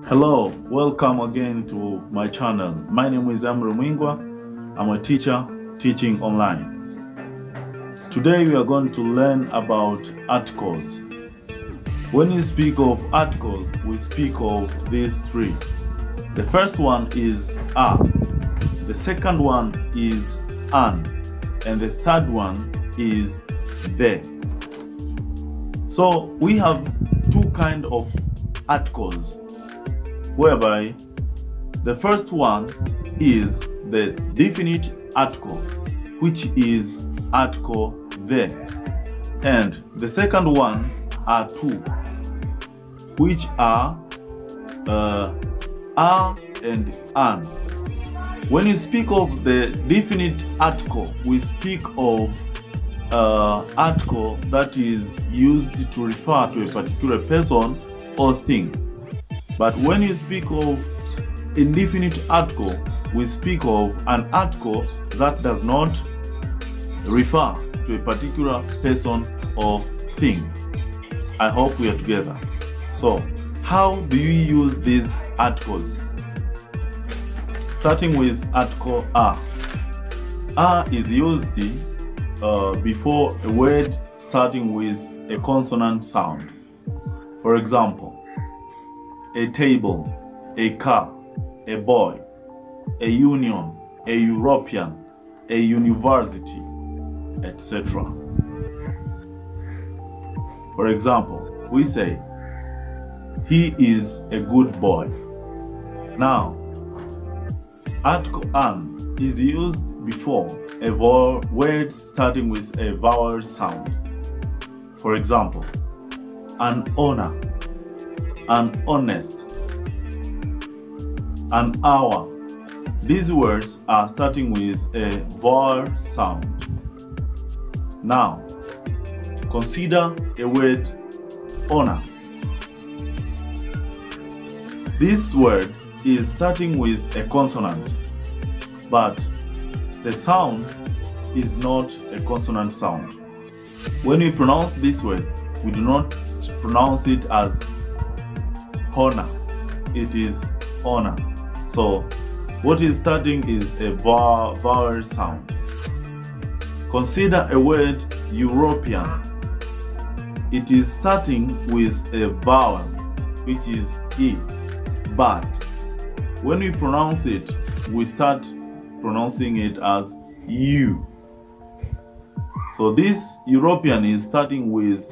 Hello, welcome again to my channel. My name is Matumizi Ya. I'm a teacher teaching online. Today we are going to learn about articles. When we speak of articles, we speak of these three. The first one is a, the second one is an, and the third one is the. So we have two kinds of articles, whereby the first one is the definite article, which is article the, and the second one are two, which are a and an. When you speak of the definite article, we speak of article that is used to refer to a particular person or thing. But when you speak of indefinite article, we speak of an article that does not refer to a particular person or thing. I hope we are together. So, how do you use these articles? Starting with article a. A is used before a word starting with a consonant sound. For example, a table, a car, a boy, a union, a European, a university, etc. For example, we say, he is a good boy. Now, article an is used before a word starting with a vowel sound. For example, an honor, an honest, an hour. These words are starting with a vowel sound. Now, consider a word honor. This word is starting with a consonant, but the sound is not a consonant sound. When we pronounce this word, we do not pronounce it as honor, it is honor. So what is starting is a vowel sound. Consider a word European. It is starting with a vowel, which is E, but when we pronounce it, we start pronouncing it as U. So this European is starting with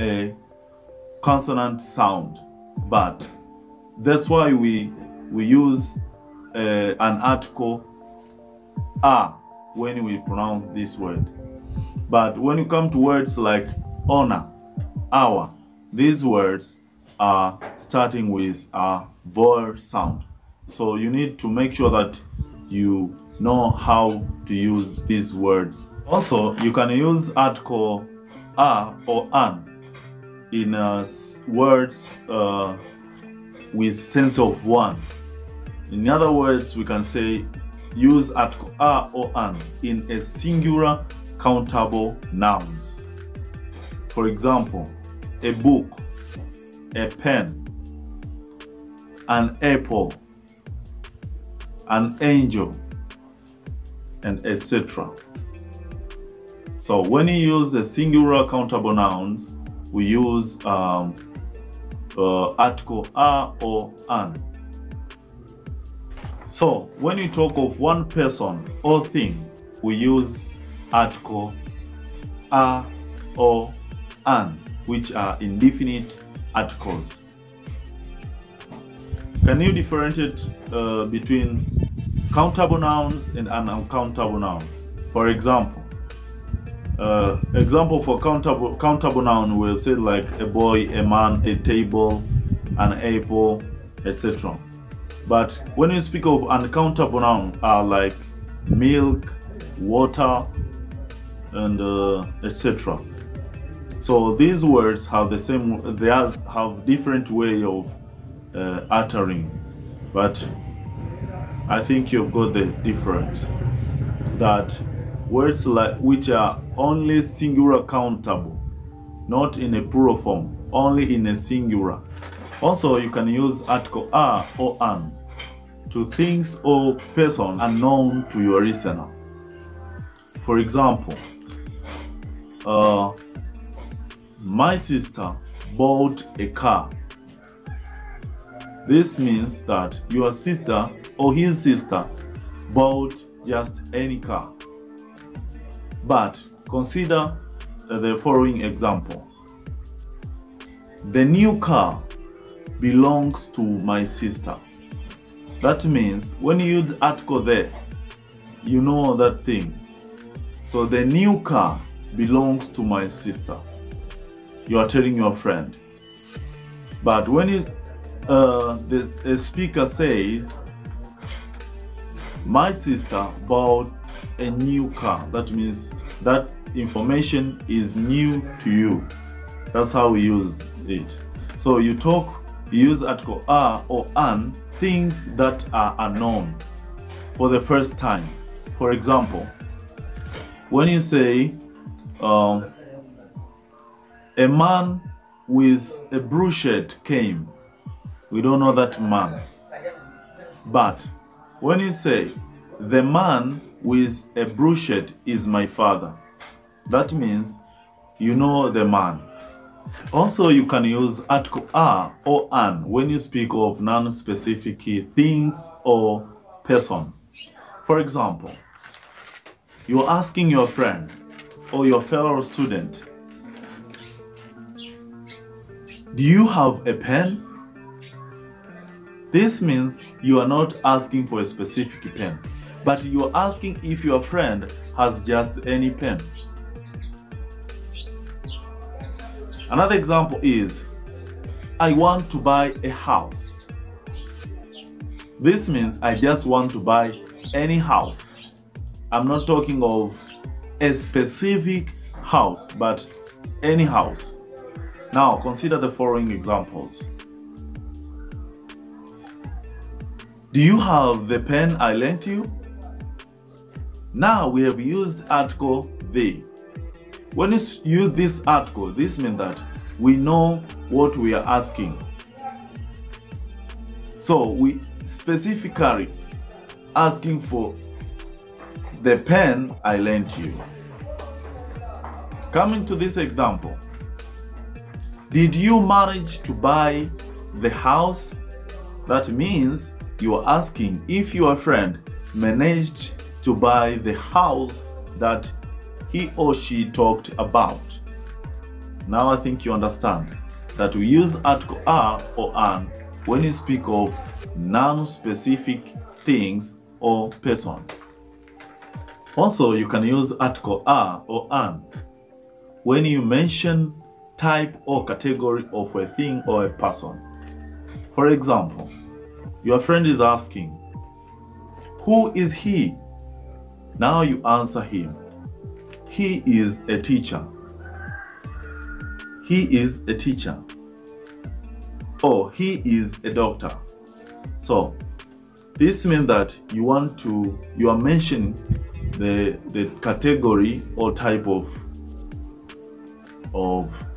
a consonant sound, but that's why we use an article a when we pronounce this word. But when you come to words like honor, hour, these words are starting with a vowel sound. So you need to make sure that you know how to use these words. Also, you can use article a or an in words with sense of one. In other words, we can say use article a or an in a singular countable nouns. For example, a book, a pen, an apple, an angel, and etc. So when you use the singular countable nouns, we use article a or an. So when you talk of one person or thing, we use article a or an, which are indefinite articles. Can you differentiate between countable nouns and uncountable nouns? For example, for countable noun, we've said like a boy, a man, a table, an apple, etc. But when you speak of uncountable nouns, are like milk, water, and etc. So these words have the same, they have different way of uttering, but I think you've got the difference. That words like which are only singular countable, not in a plural form, only in a singular, Also, you can use article are or an to things or persons unknown to your listener. For example, my sister bought a car. This means that your sister or his sister bought just any car. But consider the following example. The new car belongs to my sister. That means when you use article there, you know that thing. So the new car belongs to my sister. You are telling your friend. But when the speaker says, my sister bought a new car, that means that information is new to you. That's how we use it. So you use article are or an, things that are unknown for the first time. For example, when you say a man with a bruised came, we don't know that man. But when you say the man with a bruised is my father, that means you know the man. Also, you can use article are or an when you speak of non-specific things or person. For example, you're asking your friend or your fellow student, do you have a pen? This means you are not asking for a specific pen, but you are asking if your friend has just any pen. Another example is, I want to buy a house. This means I just want to buy any house. I'm not talking of a specific house, but any house. Now consider the following examples. Do you have the pen I lent you? Now we have used article the. When you use this article, this means that we know what we are asking. So we specifically asking for the pen I lent you. Coming to this example, did you manage to buy the house? That means you are asking if your friend managed to buy the house that he or she talked about. Now I think you understand that we use article are or an when you speak of non-specific things or person. Also, you can use article are or an when you mention type or category of a thing or a person. For example, your friend is asking, who is he? Now you answer him. He is a teacher. He is a teacher. Or he is a doctor. So this means that you are mentioning the category or type of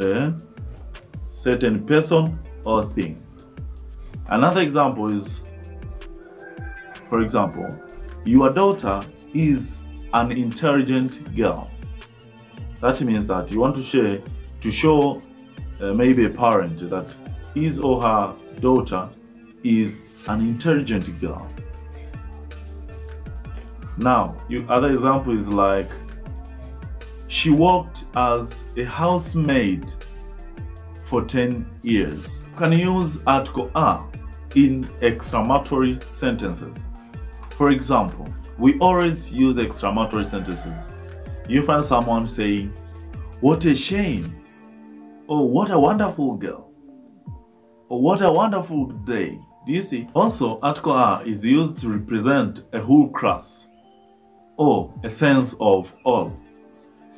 a certain person or thing. Another example is, for example, your daughter is an intelligent girl. That means that you want to show maybe a parent that his or her daughter is an intelligent girl. Now, other example is like, she worked as a housemaid for 10 years. You can use article are in exclamatory sentences. For example, we always use exclamatory sentences. You find someone saying, what a shame, or what a wonderful girl, or what a wonderful day. Do you see? Also, article are is used to represent a whole class or a sense of all.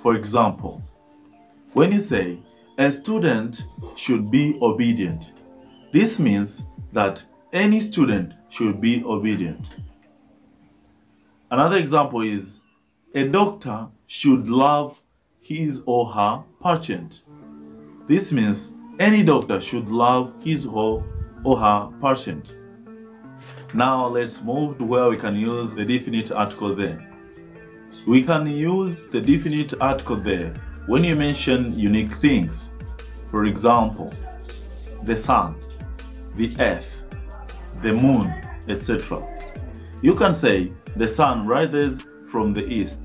For example, when you say a student should be obedient, this means that any student should be obedient. Another example is, a doctor should love his or her patient. This means Any doctor should love his or her patient. Now let's move to where we can use the definite article there. We can use the definite article there when you mention unique things. For example, the sun, the earth, the moon, etc. You can say the sun rises from the east.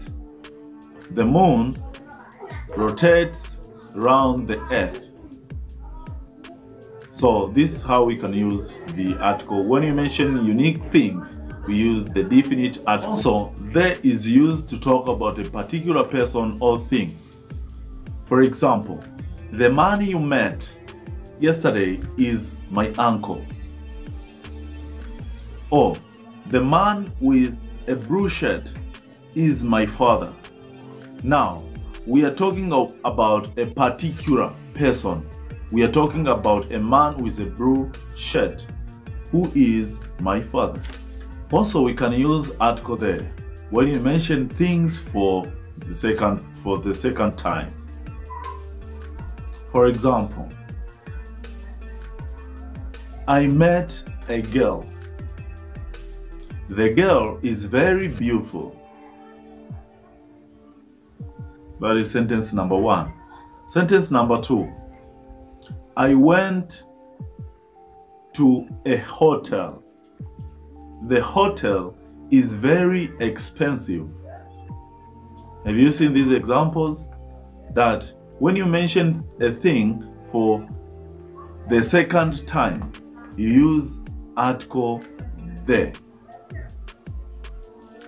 The moon rotates around the earth. So this is how we can use the article. When you mention unique things, we use the definite article. Also, there is used to talk about a particular person or thing. For example, the man you met yesterday is my uncle. Or, the man with a blue shirt is my father. Now, we are talking about a particular person. We are talking about a man with a blue shirt who is my father. Also, we can use article there when you mention things for the second time. For example, I met a girl. The girl is very beautiful. That is sentence number 1. Sentence number 2. I went to a hotel. The hotel is very expensive. Have you seen these examples? That when you mention a thing for the second time, you use article there.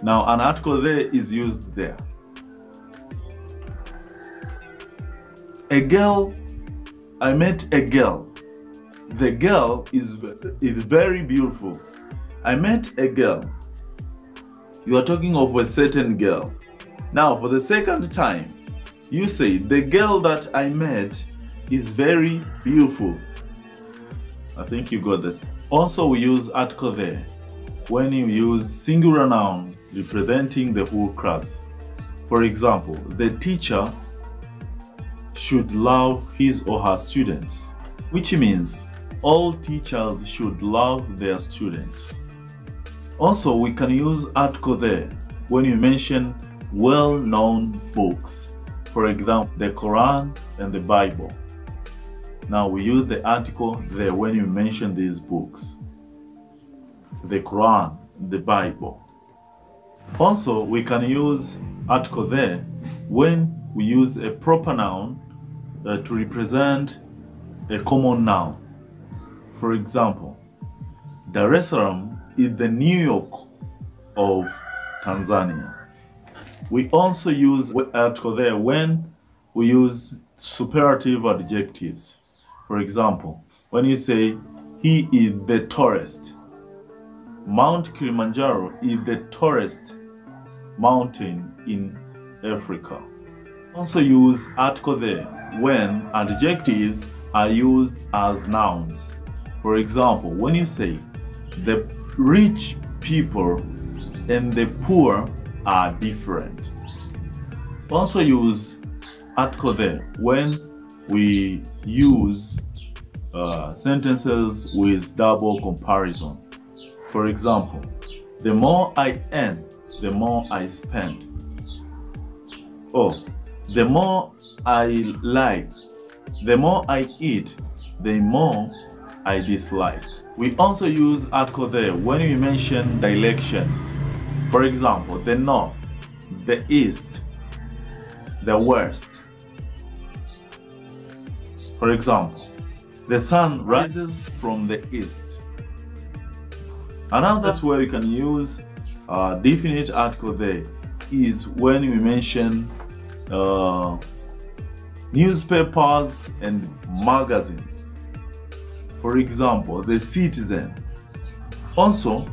Now, an article there is used there. A girl, I met a girl. The girl is very beautiful. I met a girl. You are talking of a certain girl. Now, for the second time, you say, the girl that I met is very beautiful. I think you got this. Also, we use article there when you use singular noun representing the whole class. For example, the teacher should love his or her students, which means all teachers should love their students. Also, we can use article there when you mention well-known books. For example, the Quran and the Bible. Now we use the article there when you mention these books. The Quran, the Bible. Also, we can use article there when we use a proper noun to represent a common noun. For example, Dar es Salaam is the New York of Tanzania. We also use article there when we use superlative adjectives. For example, when you say, he is the tallest. Mount Kilimanjaro is the tallest mountain in Africa. Also use article there when adjectives are used as nouns. For example, when you say, the rich people and the poor are different. Also use article there when we use sentences with double comparison. For example, the more I earn, the more I spend. Or, the more I like, the more I eat, the more I dislike. We also use article there when we mention directions. For example, the north, the east, the west. For example, the sun rises from the east. Another way you can use definite article there is when we mention newspapers and magazines. For example, the Citizen. Also,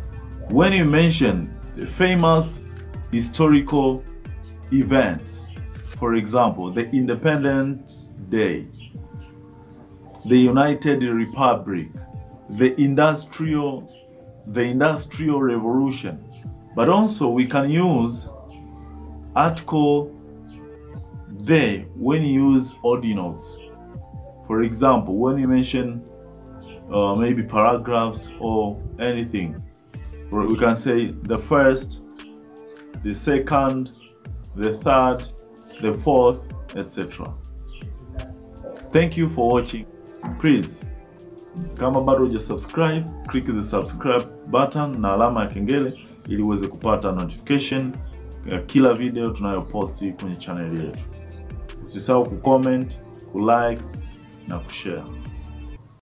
when you mention the famous historical events, for example, the Independence Day, the United Republic, the Industrial Revolution. But also we can use article there when you use ordinals. For example, when you mention maybe paragraphs or anything, we can say the first, the second, the third, the fourth, etc. Thank you for watching. Please, kama bado hujasubscribe, click the subscribe button na alama ya kengele ili uweze kupata notification ya kila video tunayoposti kwenye channel yetu. Usisahau kucomment, kulike na kushare.